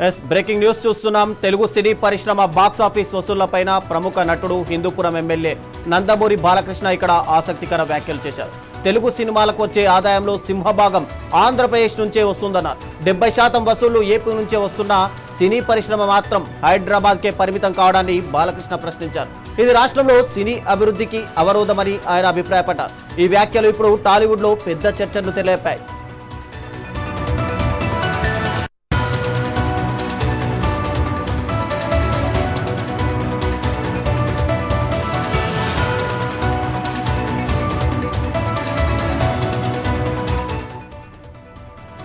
Yes breaking news చూస్తున్నాం. తెలుగు సినీ పరిశ్రమ box office వసూళ్లపైన ప్రముఖ నటుడు హిందూపురం ఎమ్మెల్యే నందమూరి బాలకృష్ణ ఇక్కడ ఆసక్తికర వ్యాఖ్యలు చేశారు. తెలుగు సినిమాలకు వచ్చే ఆదాయంలో సింహభాగం ఆంధ్రప్రదేశ్ నుంచే వస్తుందన్నారు. 70% వసూళ్లు ఏపీ నుంచే వస్తున్నా సినీ పరిశ్రమ మాత్రం హైదరాబాద్కే పరిమితం కావడాన్ని బాలకృష్ణ ప్రశ్నించారు. ఇది రాష్ట్రంలో సినీ అభివృద్ధికి అవరోధమని ఆయన అభిప్రాయపడ్డారు. ఈ వ్యాఖ్యలు ఇప్పుడు టాలీవుడ్లో పెద్ద చర్చను తెలేపాయి.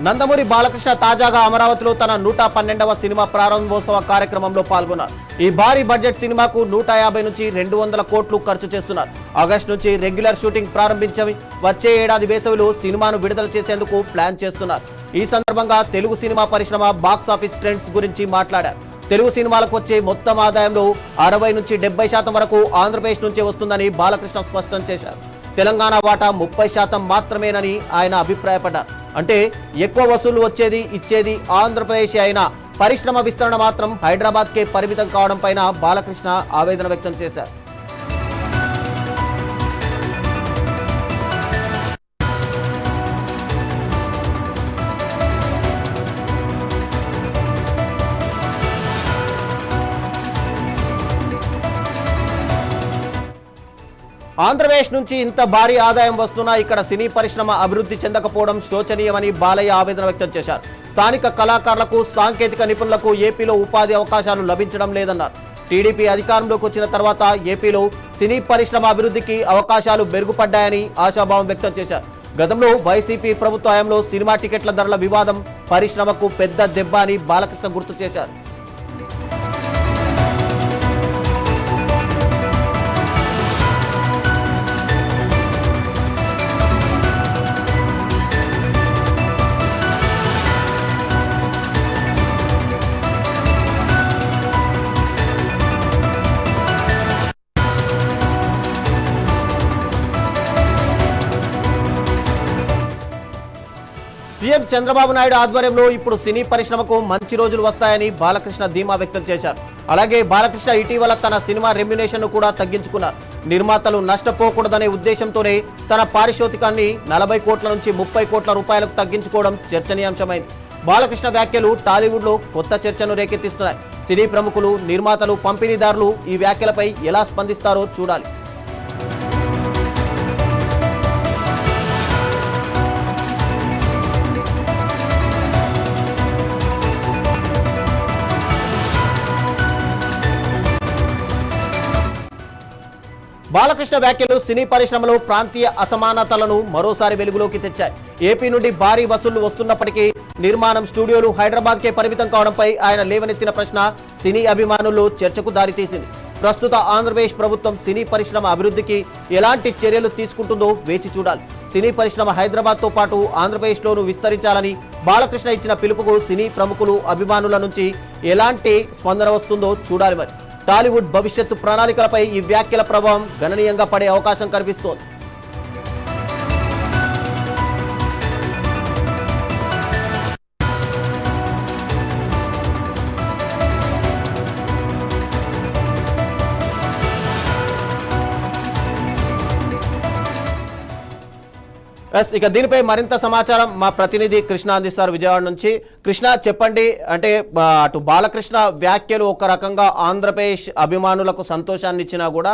నందమూరి బాలకృష్ణ తాజాగా అమరావతిలో తన 112వ సినిమా ప్రారంభోత్సవ కార్యక్రమంలో పాల్గొన్నారు. ఈ భారీ బడ్జెట్ సినిమాకు 150 నుంచి 200 కోట్లు ఖర్చు చేస్తున్నారు. ఆగస్టు నుంచి రెగ్యులర్ షూటింగ్ ప్రారంభించి వచ్చే ఏడాది వేసవిలో సినిమాను విడుదల చేసేందుకు ప్లాన్ చేస్తున్నారు. ఈ సందర్భంగా తెలుగు సినిమా పరిశ్రమ బాక్స్ ఆఫీస్ ట్రెండ్స్ గురించి మాట్లాడారు. తెలుగు సినిమాలకు వచ్చే మొత్తం ఆదాయంలో 60 నుంచి 70% వరకు ఆంధ్రప్రదేశ్ నుంచే వస్తుందని బాలకృష్ణ స్పష్టం చేశారు. తెలంగాణ వాటా 30% మాత్రమేనని ఆయన అభిప్రాయపడ్డారు. అంటే ఎక్కువ వసూలు వచ్చేది ఇచ్చేది ఆంధ్రప్రదేశ్ అయినా పరిశ్రమ విస్తరణ మాత్రం హైదరాబాద్కే పరిమితం కావడం పైన బాలకృష్ణ ఆవేదన వ్యక్తం చేశారు. ఆంధ్రప్రదేశ్ నుంచి ఇంత భారీ ఆదాయం వస్తున్నా ఇక్కడ సినీ పరిశ్రమ అభివృద్ధి చెందకపోవడం శోచనీయమని బాలయ్య ఆవేదన వ్యక్తం చేశారు. స్థానిక కళాకారులకు సాంకేతిక నిపుణులకు ఏపీలో ఉపాధి అవకాశాలు లభించడం లేదన్నారు. టీడీపీ అధికారంలోకి వచ్చిన తర్వాత ఏపీలో సినీ పరిశ్రమ అభివృద్ధికి అవకాశాలు మెరుగుపడ్డాయని ఆశాభావం వ్యక్తం చేశారు. గతంలో వైసీపీ ప్రభుత్వ హయాంలో సినిమా టికెట్ల ధరల వివాదం పరిశ్రమకు పెద్ద దెబ్బ అని బాలకృష్ణ గుర్తు చేశారు. సీఎం చంద్రబాబు నాయుడు ఆధ్వర్యంలో ఇప్పుడు సినీ పరిశ్రమకు మంచి రోజులు వస్తాయని బాలకృష్ణ ధీమా వ్యక్తం చేశారు. అలాగే బాలకృష్ణ ఇటీవల తన సినిమా రెమ్యునేషన్ కూడా తగ్గించుకున్నారు. నిర్మాతలు నష్టపోకూడదనే ఉద్దేశంతోనే తన పారితోషికాన్ని 40 కోట్ల నుంచి 30 కోట్ల రూపాయలకు తగ్గించుకోవడం చర్చనీయాంశమైంది. బాలకృష్ణ వ్యాఖ్యలు టాలీవుడ్లో కొత్త చర్చను రేకెత్తిస్తున్నాయి. సినీ ప్రముఖులు, నిర్మాతలు, పంపిణీదారులు ఈ వ్యాఖ్యలపై ఎలా స్పందిస్తారో చూడాలి. బాలకృష్ణ వ్యాఖ్యలు సినీ పరిశ్రమలో ప్రాంతీయ అసమానతలను మరోసారి వెలుగులోకి తెచ్చాయి. ఏపీ నుండి భారీ వసూళ్లు వస్తున్నప్పటికీ నిర్మాణం స్టూడియోలు హైదరాబాద్కే పరిమితం కావడంపై ఆయన లేవనెత్తిన ప్రశ్న సినీ అభిమానుల్లో చర్చకు దారితీసింది. ప్రస్తుత ఆంధ్రప్రదేశ్ ప్రభుత్వం సినీ పరిశ్రమ అభివృద్ధికి ఎలాంటి చర్యలు తీసుకుంటుందో వేచి చూడాలి. సినీ పరిశ్రమ హైదరాబాద్తో పాటు ఆంధ్రప్రదేశ్లోనూ విస్తరించాలని బాలకృష్ణ ఇచ్చిన పిలుపుకు సినీ ప్రముఖులు, అభిమానుల నుంచి ఎలాంటి స్పందన వస్తుందో చూడాలి. మరి టాలీవుడ్ భవిష్యత్తు ప్రణాళికలపై ఈ వ్యాఖ్యల ప్రభావం గణనీయంగా పడే అవకాశం కనిపిస్తోంది. ఇక దీనిపై మరింత సమాచారం మా ప్రతినిధి కృష్ణ అందిస్తారు విజయవాడ నుంచి. కృష్ణ, చెప్పండి. అంటే అటు బాలకృష్ణ వ్యాఖ్యలు ఒక రకంగా ఆంధ్రప్రదేశ్ అభిమానులకు సంతోషాన్ని ఇచ్చినా కూడా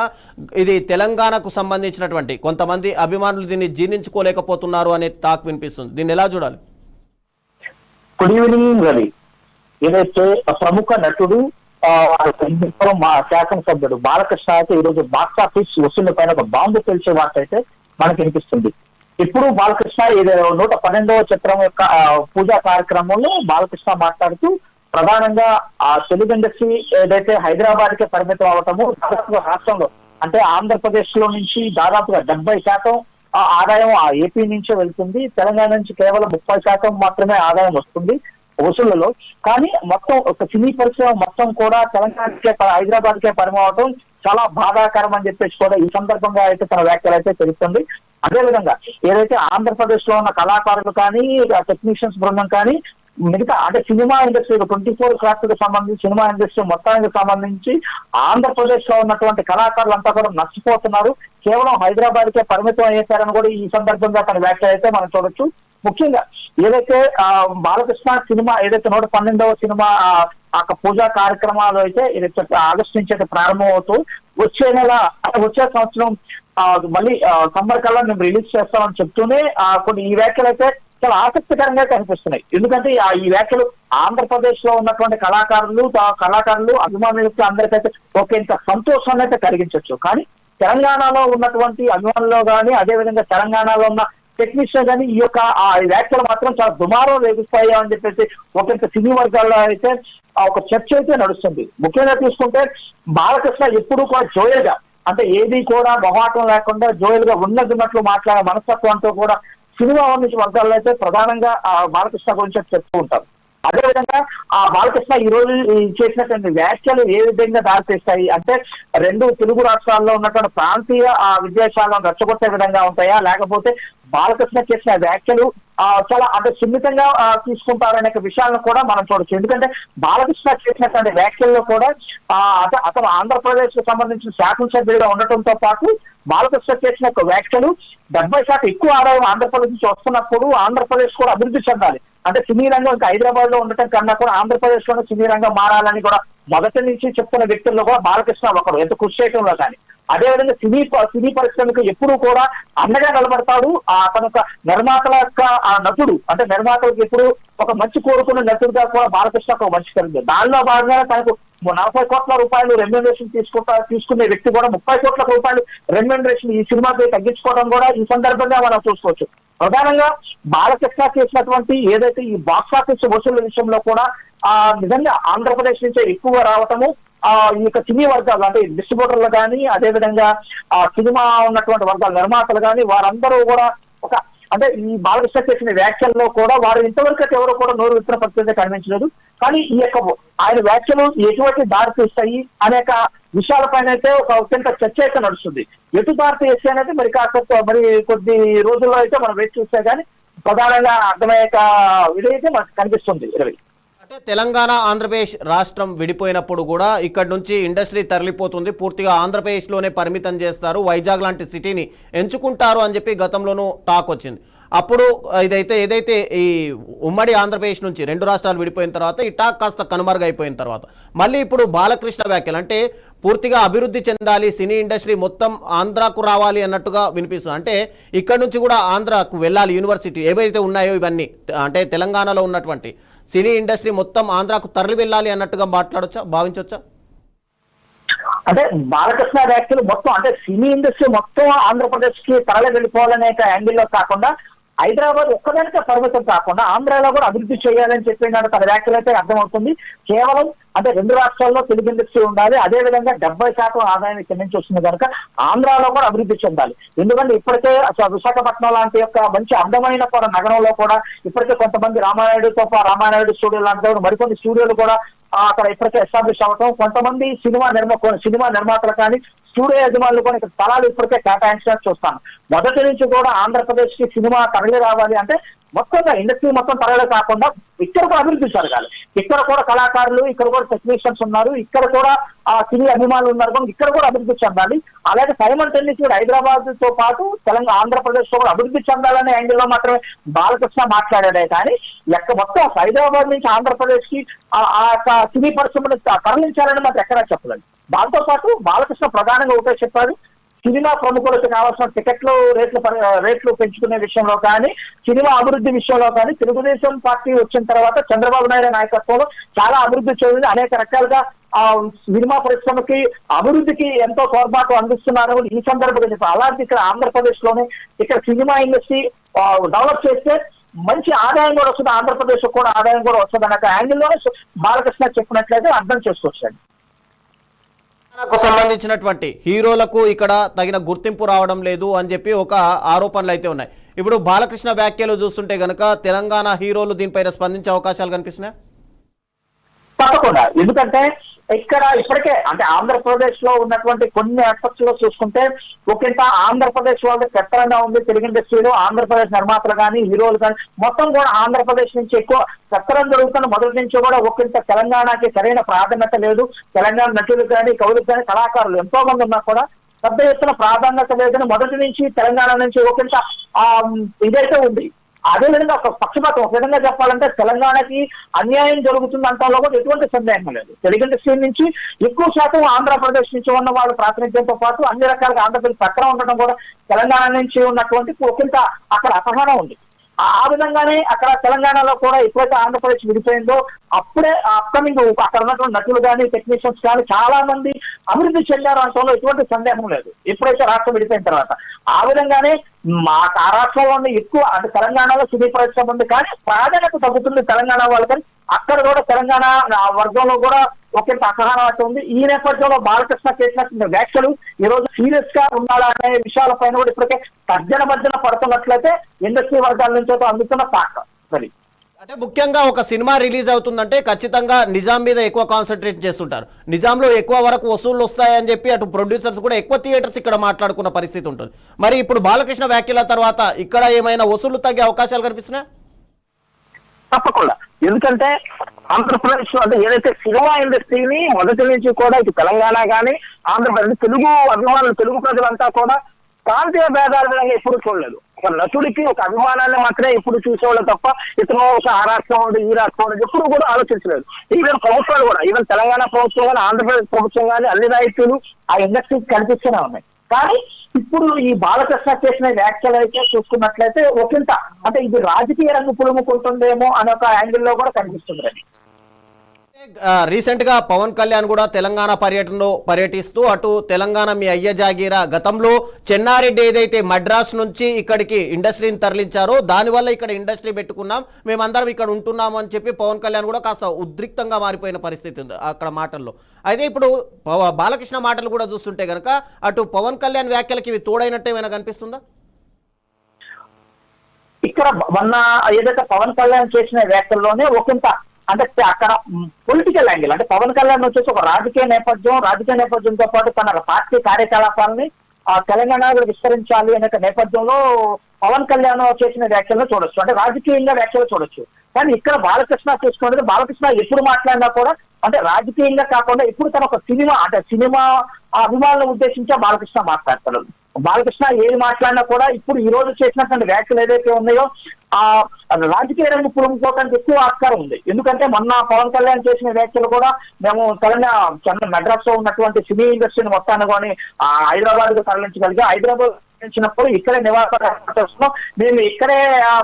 ఇది తెలంగాణకు సంబంధించినటువంటి కొంతమంది అభిమానులు దీన్ని జీర్ణించుకోలేకపోతున్నారు అనే టాక్ వినిపిస్తుంది. దీన్ని ఎలా చూడాలి? Good evening Ravi. ఏదైతే ప్రముఖ నటుడు మా శాసనసభ్యుడు బాలకృష్ణ అయితే ఈరోజు బాక్స్ ఆఫీస్ వసూళ్ల పైన ఒక బాంబు తెలిసే వార్త అయితే మనకు వినిపిస్తుంది. ఇప్పుడు బాలకృష్ణ 112వ చిత్రం యొక్క పూజా కార్యక్రమంలో బాలకృష్ణ మాట్లాడుతూ ప్రధానంగా ఆ తెలుగు ఇండస్ట్రీ ఏదైతే హైదరాబాద్ కే పరిమితం అవటము, రాష్ట్రంలో అంటే ఆంధ్రప్రదేశ్ లో నుంచి దాదాపుగా 70% ఆదాయం ఆ ఏపీ నుంచే వెళ్తుంది. తెలంగాణ నుంచి కేవలం 30% మాత్రమే ఆదాయం వస్తుంది వసూళ్లలో. కానీ మొత్తం ఒక సినీ పరిశ్రమ మొత్తం కూడా తెలంగాణకే హైదరాబాద్ కే పరిమితం అవటం చాలా బాధాకరం అని చెప్పేసి కూడా ఈ సందర్భంగా అయితే తన వ్యాఖ్యలు అయితే తెలుస్తుంది. అదేవిధంగా ఏదైతే ఆంధ్రప్రదేశ్ లో ఉన్న కళాకారులు కానీ, టెక్నీషియన్స్ బృందం కానీ మిగతా అంటే సినిమా ఇండస్ట్రీ 24 క్రాఫ్ట్ కి సంబంధించి సినిమా ఇండస్ట్రీ మొత్తానికి సంబంధించి ఆంధ్రప్రదేశ్ లో ఉన్నటువంటి కళాకారులంతా కూడా నష్టపోతున్నారు. కేవలం హైదరాబాద్ కే పరిమితం అయ్యారని కూడా ఈ సందర్భంగా తన వ్యాఖ్య అయితే మనం చూడొచ్చు. ముఖ్యంగా ఏదైతే బాలకృష్ణ సినిమా ఏదైతే 112వ సినిమా పూజా కార్యక్రమాలు అయితే ఏదైతే ఆగస్టు నుంచి అయితే ప్రారంభం అవుతూ వచ్చే సంవత్సరం మళ్ళీ సమ్మర్ కల్లా మేము రిలీజ్ చేస్తామని చెప్తూనే కొన్ని ఈ వ్యాఖ్యలు అయితే చాలా ఆసక్తికరంగా కనిపిస్తున్నాయి. ఎందుకంటే ఈ వ్యాఖ్యలు ఆంధ్రప్రదేశ్ లో ఉన్నటువంటి కళాకారులు అభిమానులకి అందరికైతే ఒక ఇంత సంతోషాన్ని అయితే కలిగించవచ్చు. కానీ తెలంగాణలో ఉన్నటువంటి అభిమానుల్లో కానీ అదేవిధంగా తెలంగాణలో ఉన్న టెక్నీషియన్ కానీ ఈ యొక్క వ్యాఖ్యలు మాత్రం చాలా దుమారం రేగిస్తాయి అని చెప్పేసి ఒకంత సినీ వర్గాల్లో అయితే ఒక చర్చ అయితే నడుస్తుంది. ముఖ్యంగా తీసుకుంటే బాలకృష్ణ ఎప్పుడు కూడా జోయల్ గా అంటే ఏది కూడా మొహాటం లేకుండా జోయల్ గా ఉన్నట్లు మాట్లాడే మనస్తత్వంతో కూడా సినిమా నుంచి వర్గాల్లో అయితే ప్రధానంగా బాలకృష్ణ గురించి చెప్తూ ఉంటారు. అదేవిధంగా బాలకృష్ణ ఈ రోజు చేసినటువంటి వ్యాఖ్యలు ఏ విధంగా దారితీస్తాయి అంటే రెండు తెలుగు రాష్ట్రాల్లో ఉన్నటువంటి ప్రాంతీయ విద్యాశాలను రెచ్చగొట్టే విధంగా ఉంటాయా, లేకపోతే బాలకృష్ణ చేసిన వ్యాఖ్యలు చాలా అంటే సున్నితంగా తీసుకుంటారనే విషయాలను కూడా మనం చూడొచ్చు. ఎందుకంటే బాలకృష్ణ చేసినటువంటి వ్యాఖ్యల్లో కూడా అతను ఆంధ్రప్రదేశ్ కు సంబంధించిన శాసనసభ్యుడిగా ఉండటంతో పాటు బాలకృష్ణ చేసిన వ్యాఖ్యలు 70% ఎక్కువ ఆదాయం ఆంధ్రప్రదేశ్ నుంచి వస్తున్నప్పుడు ఆంధ్రప్రదేశ్ కూడా అభివృద్ధి చెందాలి అంటే సినీ రంగం ఇంకా హైదరాబాద్ లో ఉండటం కన్నా కూడా ఆంధ్రప్రదేశ్ లోనే సినీ రంగం మారాలని కూడా మొదటి నుంచి చెప్తున్న వ్యక్తుల్లో కూడా బాలకృష్ణ ఒకరు ఎంత కృషి చేయడంలో కానీ అదేవిధంగా సినీ పరిశ్రమకు ఎప్పుడూ కూడా అండగా నిలబడతాడు. తన యొక్క నిర్మాతల యొక్క నటుడు అంటే నిర్మాతలకు ఎప్పుడు ఒక మంచి కోరుకున్న నటుడుగా కూడా బాలకృష్ణ ఒక మంచి కలిగింది. దానిలో భాగంగా తనకు 40 కోట్ల రూపాయలు రెమ్యూనరేషన్ తీసుకునే వ్యక్తి కూడా 30 కోట్ల రూపాయలు రెమ్యూనరేషన్ ఈ సినిమాకి తగ్గించుకోవడం కూడా ఈ సందర్భంగా మనం చూసుకోవచ్చు. ప్రధానంగా బాలకృష్ణ చేసినటువంటి ఏదైతే ఈ బాక్స్ ఆఫీస్ వసూళ్ల విషయంలో కూడా నిజంగా ఆంధ్రప్రదేశ్ నుంచే ఎక్కువ రావటము ఈ యొక్క సినీ వర్గాలు అంటే డిస్ట్రిబ్యూటర్లు కానీ అదేవిధంగా సినిమా ఉన్నటువంటి వర్గాల నిర్మాతలు కానీ వారందరూ కూడా ఒక అంటే ఈ బాలకృష్ణ చేసిన వ్యాఖ్యల్లో కూడా వారు ఇంతవరకు ఎవరు కూడా నోరు విప్పిన పరిస్థితి కనిపించలేదు. కానీ ఈ యొక్క ఆయన వ్యాఖ్యలు ఎటువంటి దారి తీస్తాయి అనేక విషయాలపైన అయితే ఒక అత్యంత చర్చ అయితే నడుస్తుంది. ఎటు దారి తీస్తే అనేది మరి కొద్ది రోజుల్లో అయితే మనం వేచి చూస్తే కానీ ప్రధానంగా అర్థమయ్యే ఇదైతే మనకు కనిపిస్తుంది. అంటే తెలంగాణ ఆంధ్రప్రదేశ్ రాష్ట్రం విడిపోయినప్పుడు కూడా ఇక్కడ నుంచి ఇండస్ట్రీ తరలిపోతుంది, పూర్తిగా ఆంధ్రప్రదేశ్లోనే పరిమితం చేస్తారు, వైజాగ్ లాంటి సిటీని ఎంచుకుంటారు అని చెప్పి గతంలోనూ టాక్ వచ్చింది. అప్పుడు ఏదైతే ఈ ఉమ్మడి ఆంధ్రప్రదేశ్ నుంచి రెండు రాష్ట్రాలు విడిపోయిన తర్వాత ఈ టాక్ కాస్త కనుమరుగైపోయిన తర్వాత మళ్ళీ ఇప్పుడు బాలకృష్ణ వ్యాఖ్యలు అంటే పూర్తిగా అభివృద్ధి చెందాలి, సినీ ఇండస్ట్రీ మొత్తం ఆంధ్రాకు రావాలి అన్నట్టుగా వినిపిస్తుంది. అంటే ఇక్కడ నుంచి కూడా ఆంధ్రాకు వెళ్ళాలి, యూనివర్సిటీ ఏవైతే ఉన్నాయో ఇవన్నీ అంటే తెలంగాణలో ఉన్నటువంటి సినీ ఇండస్ట్రీ మొత్తం ఆంధ్రాకు తరలి వెళ్ళాలి అన్నట్టుగా భావించవచ్చా? అంటే బాలకృష్ణ వ్యాఖ్యలు మొత్తం అంటే సినీ ఇండస్ట్రీ మొత్తం ఆంధ్రప్రదేశ్ కి తరలి వెళ్ళిపోవాలనే యాంగిల్లో కాకుండా హైదరాబాద్ ఒక్కదానికే పరిమితం కాకుండా ఆంధ్రాలో కూడా అభివృద్ధి చేయాలని చెప్పిన తన వ్యాఖ్యలు అయితే అర్థమవుతుంది. కేవలం అంటే రెండు రాష్ట్రాల్లో తెలుగు ఇండస్ట్రీ ఉండాలి, అదేవిధంగా 70% ఆదాయం ఇక్కడి నుంచి వస్తుంది కనుక ఆంధ్రాలో కూడా అభివృద్ధి చెందాలి. ఎందుకంటే ఇప్పటికే విశాఖపట్నం లాంటి యొక్క మంచి అందమైన కూడా నగరంలో కూడా ఇప్పటికే కొంతమంది రామానాయుడు స్టూడియో లాంటి మరికొన్ని స్టూడియోలు కూడా అక్కడ ఇప్పటికే ఎస్టాబ్లిష్ అవ్వటం, కొంతమంది సినిమా నిర్మాతలు కానీ స్టూడియో యజమానులు కూడా ఇక్కడ స్థలాలు ఇప్పటికే కేటాయించడానికి చూస్తాను. మొదటి నుంచి కూడా ఆంధ్రప్రదేశ్ కి సినిమా తరలి రావాలి అంటే మొత్తంగా ఇండస్ట్రీ మొత్తం తరలే కాకుండా ఇక్కడ కూడా అభివృద్ధి జరగాలి. ఇక్కడ కూడా కళాకారులు, ఇక్కడ కూడా టెక్నీషియన్స్ ఉన్నారు, ఇక్కడ కూడా సినీ అభిమానులు ఉన్నారు కనుక ఇక్కడ కూడా అభివృద్ధి చెందాలి. అలాగే సైమల్టేనియస్లీ హైదరాబాద్ తో పాటు ఆంధ్రప్రదేశ్ లో కూడా అభివృద్ధి చెందాలనే యాంగిల్లో మాత్రమే బాలకృష్ణ మాట్లాడాడే కానీ మొత్తం హైదరాబాద్ నుంచి ఆంధ్రప్రదేశ్ కి ఆ సినీ పరిశ్రమను తరలించాలని మాత్రం ఎక్కడా చెప్పలేదు. దాంతో పాటు బాలకృష్ణ ప్రధానంగా ఒకటే చెప్పారు, సినిమా ప్రముఖులకు కావాల్సిన టికెట్లు రేట్లు పెంచుకునే విషయంలో కానీ సినిమా అభివృద్ధి విషయంలో కానీ తెలుగుదేశం పార్టీ వచ్చిన తర్వాత చంద్రబాబు నాయుడు నాయకత్వంలో చాలా అభివృద్ధి చెందింది. అనేక రకాలుగా సినిమా పరిశ్రమకి అభివృద్ధికి ఎంతో తోడ్పాటు అందిస్తున్నారు ఈ సందర్భంగా చెప్పారు. అలాంటి ఇక్కడ ఆంధ్రప్రదేశ్ లోనే ఇక్కడ సినిమా ఇండస్ట్రీ డెవలప్ చేస్తే మంచి ఆదాయం కూడా వస్తుంది, ఆంధ్రప్రదేశ్ కూడా ఆదాయం కూడా వస్తుంది అన్న యాంగిల్లోనే బాలకృష్ణ చెప్పినట్లయితే అర్థం చేసుకోవచ్చండి. తెలంగాణకు సంబంధించినటువంటి హీరోలకు ఇక్కడ తగిన గుర్తింపు రావడం లేదు అని చెప్పి ఒక ఆరోపణలు అయితే ఉన్నాయి. ఇప్పుడు బాలకృష్ణ వ్యాఖ్యలు చూస్తుంటే గనక తెలంగాణ హీరోలు దీనిపైన స్పందించే అవకాశాలు కనిపిస్తున్నాయి. తప్పకుండా. ఎందుకంటే ఇక్కడ ఇప్పటికే అంటే ఆంధ్రప్రదేశ్ లో ఉన్నటువంటి కొన్ని ఆస్పెక్ట్స్ లో చూసుకుంటే ఒకంత ఆంధ్రప్రదేశ్ వాళ్ళకి పెత్తనంగా ఉంది తెలుగు ఇండస్ట్రీలో. ఆంధ్రప్రదేశ్ నిర్మాతలు కానీ హీరోలు కానీ మొత్తం కూడా ఆంధ్రప్రదేశ్ నుంచి ఎక్కువ పెత్తనం జరుగుతున్న మొదటి నుంచి కూడా ఒకంత తెలంగాణకి సరైన ప్రాధాన్యత లేదు. తెలంగాణ నటులు కానీ కవులకు కానీ కళాకారులు ఎంతో మంది ఉన్నా కూడా పెద్ద ఎత్తున ప్రాధాన్యత లేదని మొదటి నుంచి తెలంగాణ నుంచి ఒకంత ఇదైతే ఉంది. అదేవిధంగా ఒక పక్షపాతం, ఒక విధంగా చెప్పాలంటే తెలంగాణకి అన్యాయం జరుగుతుందంటాలో కూడా ఎటువంటి సందేహం లేదు. తెలుగు ఇండస్ట్రీ నుంచి ఎక్కువ శాతం ఆంధ్రప్రదేశ్ నుంచి ఉన్న వాళ్ళు ప్రాతినిధ్యంతో పాటు అన్ని రకాలుగా ఆంధ్రప్రదేశ్ పక్కన ఉండడం కూడా తెలంగాణ నుంచి ఉన్నటువంటి ఒకంత అక్కడ అసహనం ఉంది. ఆ విధంగానే అక్కడ తెలంగాణలో కూడా ఎప్పుడైతే ఆంధ్రప్రదేశ్ విడిపోయిందో అప్పుడే అప్కమింగ్ అక్కడ ఉన్నటువంటి నటులు కానీ టెక్నీషియన్స్ కానీ చాలా మంది అభివృద్ధి చెందారు అంటంలో ఎటువంటి సందేహం లేదు ఎప్పుడైతే రాష్ట్రం విడిపోయిన తర్వాత. ఆ విధంగానే మా రాష్ట్రంలోనే ఎక్కువ అంటే తెలంగాణలో సినీ పరిశ్రమ ఉంది కానీ ప్రాధాన్యత తగ్గుతుంది తెలంగాణ వాళ్ళు. కానీ అక్కడ కూడా తెలంగాణ వర్గంలో కూడా ఒకంత అసహనం అయితే ఉంది. ఈ నేపథ్యంలో బాలకృష్ణ చేసిన వ్యాఖ్యలు ఈ రోజు సీరియస్ గా ఉండాలా అనే విషయాలపైన కూడా ఇప్పటికే తర్జన భర్జన పడుతున్నట్లయితే ఇండస్ట్రీ వర్గాల నుంచి అందుతున్న టాక్. సరే, అంటే ముఖ్యంగా ఒక సినిమా రిలీజ్ అవుతుందంటే ఖచ్చితంగా నిజాం మీద ఎక్కువ కాన్సన్ట్రేట్ చేస్తుంటారు. నిజాంలో ఎక్కువ వరకు వసూళ్లు వస్తాయని చెప్పి అటు ప్రొడ్యూసర్స్ కూడా ఎక్కువ థియేటర్స్ ఇక్కడ మాట్లాడుకున్న పరిస్థితి ఉంటుంది. మరి ఇప్పుడు బాలకృష్ణ వ్యాఖ్యల తర్వాత ఇక్కడ ఏమైనా వసూళ్లు తగ్గే అవకాశాలు కనిపిస్తున్నాయి? తప్పకుండా. ఎందుకంటే ఆంధ్రప్రదేశ్ అంటే ఏదైతే సినిమా ఇండస్ట్రీని మొదటి నుంచి కూడా ఇటు తెలంగాణ కానీ ఆంధ్రప్రదేశ్ తెలుగు అభిమానులు తెలుగు ప్రజలంతా కూడా ప్రాంతీయ భేదాల విధంగా ఎప్పుడు చూడలేదు. ఒక నటుడికి ఒక అభిమానాన్ని మాత్రమే ఇప్పుడు చూసేవాళ్ళు తప్ప ఇతను ఒక ఆ రాష్ట్రం ఉంది ఈ రాష్ట్రం ఉంది ఎప్పుడు కూడా ఆలోచించలేదు. ఈవెన్ ప్రభుత్వాలు కూడా ఈవెన్ తెలంగాణ ప్రభుత్వం కానీ ఆంధ్రప్రదేశ్ ప్రభుత్వం కానీ అన్ని రాయితీలు ఆ ఇండస్ట్రీకి కనిపిస్తూనే ఉన్నాయి. కానీ ఇప్పుడు ఈ బాలకృష్ణ చేసిన వ్యాఖ్యలు అయితే చూసుకున్నట్లయితే ఒకంత అంటే ఇది రాజకీయ రంగు పులుముకుంటుందేమో అనే ఒక యాంగిల్లో కూడా కనిపిస్తుంది. రీసెంట్ గా పవన్ కళ్యాణ్ కూడా తెలంగాణ పర్యటనలో పర్యటిస్తూ అటు తెలంగాణ మీ అయ్య జాగీరా గతంలో చెన్నారెడ్డి ఏదైతే మద్రాస్ నుంచి ఇక్కడికి ఇండస్ట్రీని తరలించారో దానివల్ల ఇక్కడ ఇండస్ట్రీ పెట్టుకున్నాం మేమందరం ఇక్కడ ఉంటున్నాము అని చెప్పి పవన్ కళ్యాణ్ కూడా కాస్త ఉద్రిక్తంగా మారిపోయిన పరిస్థితి ఉంది అక్కడ మాటల్లో. అయితే ఇప్పుడు బాలకృష్ణ మాటలు కూడా చూస్తుంటే కనుక అటు పవన్ కళ్యాణ్ వ్యాఖ్యలకి ఇవి తోడైనట్టు ఏమైనా కనిపిస్తుందా? ఇక్కడ మొన్న ఏదైతే పవన్ కళ్యాణ్ చేసిన వ్యాఖ్యల్లోనే ఒకంత అంటే అక్కడ పొలిటికల్ యాంగిల్ అంటే పవన్ కళ్యాణ్ వచ్చేసి ఒక రాజకీయ నేపథ్యంతో పాటు తన పార్టీ కార్యకలాపాలని తెలంగాణలో విస్తరించాలి అనే నేపథ్యంలో పవన్ కళ్యాణ్ చేసిన వ్యాఖ్యలను చూడొచ్చు. అంటే రాజకీయంగా వ్యాఖ్యలు చూడొచ్చు. కానీ ఇక్కడ బాలకృష్ణ చూసుకుంటే బాలకృష్ణ ఎప్పుడు మాట్లాడినా కూడా అంటే రాజకీయంగా కాకుండా ఇప్పుడు తన ఒక సినిమా అభిమానులను ఉద్దేశించే బాలకృష్ణ మాట్లాడతాడు. బాలకృష్ణ ఏది మాట్లాడినా కూడా ఇప్పుడు ఈ రోజు చేసినటువంటి వ్యాఖ్యలు ఏదైతే ఉన్నాయో ఆ రాజకీయ రంగు పులుముకోవడానికి ఎక్కువ ఆస్కారం ఉంది. ఎందుకంటే మొన్న పవన్ కళ్యాణ్ చేసిన వ్యాఖ్యలు కూడా మేము తెలంగాణ మెడ్రాస్ లో ఉన్నటువంటి సినీ ఇండస్ట్రీని మొత్తాన్ని కానీ హైదరాబాద్ కు తరలించగలిగా హైదరాబాద్ వచ్చినప్పుడు ఇక్కడే నివాసం మేము ఇక్కడే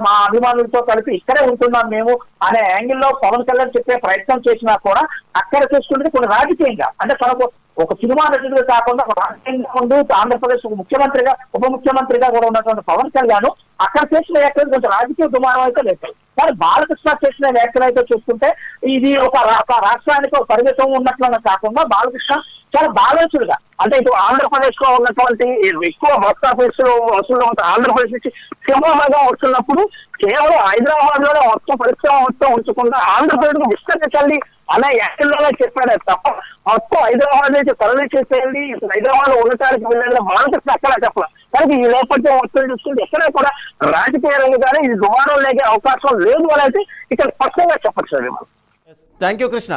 మా అభిమానులతో కలిపి ఇక్కడే ఉంటున్నాం మేము అనే యాంగిల్లో పవన్ కళ్యాణ్ చెప్పే ప్రయత్నం చేసినా కూడా అక్కడ చూసుకుంటే కొన్ని రాజకీయంగా అంటే తనకు ఒక సినిమా నటుడిగా కాకుండా ఒక రాజకీయంగా ఉండి ఆంధ్రప్రదేశ్ ముఖ్యమంత్రిగా ఉప ముఖ్యమంత్రిగా కూడా ఉన్నటువంటి పవన్ కళ్యాణ్ అక్కడ చేసిన వ్యాఖ్యలు కొంచెం రాజకీయ దుమారం అయితే లేదు. కానీ బాలకృష్ణ చేసిన వ్యాఖ్యలు అయితే చూసుకుంటే ఇది ఒక రాష్ట్రానికి ఒక పరిమితం ఉన్నట్లుగా కాకుండా బాలకృష్ణ చాలా బాలోచుడుగా అంటే ఇటు ఆంధ్రప్రదేశ్ లో ఉన్నటువంటి ఎక్కువ బాక్స్ ఆఫీస్ లో వసూలు ఆంధ్రప్రదేశ్ నుంచి సింహంగా వస్తున్నప్పుడు కేవలం హైదరాబాద్ లోనే మొత్తం పరిశ్రమ మొత్తం ఉంచకుండా ఆంధ్రప్రదేశ్ కు విస్తరించండి అనే యాక్టివ్లోనే చెప్పాడే తప్ప మొత్తం హైదరాబాద్ నుంచి తరలించేసేయండి హైదరాబాద్ లో ఉండటానికి వెళ్ళిన బాలకృష్ణ అక్కడ చెప్పాలి. కానీ ఈ నేపథ్యం మొత్తం చూసుకుంటే ఎక్కడా కూడా రాజకీయ రంగం కానీ ఇది దుమారం లేకే అవకాశం లేదు అని అయితే ఇక్కడ స్పష్టంగా చెప్పచ్చు. Thank you Krishna.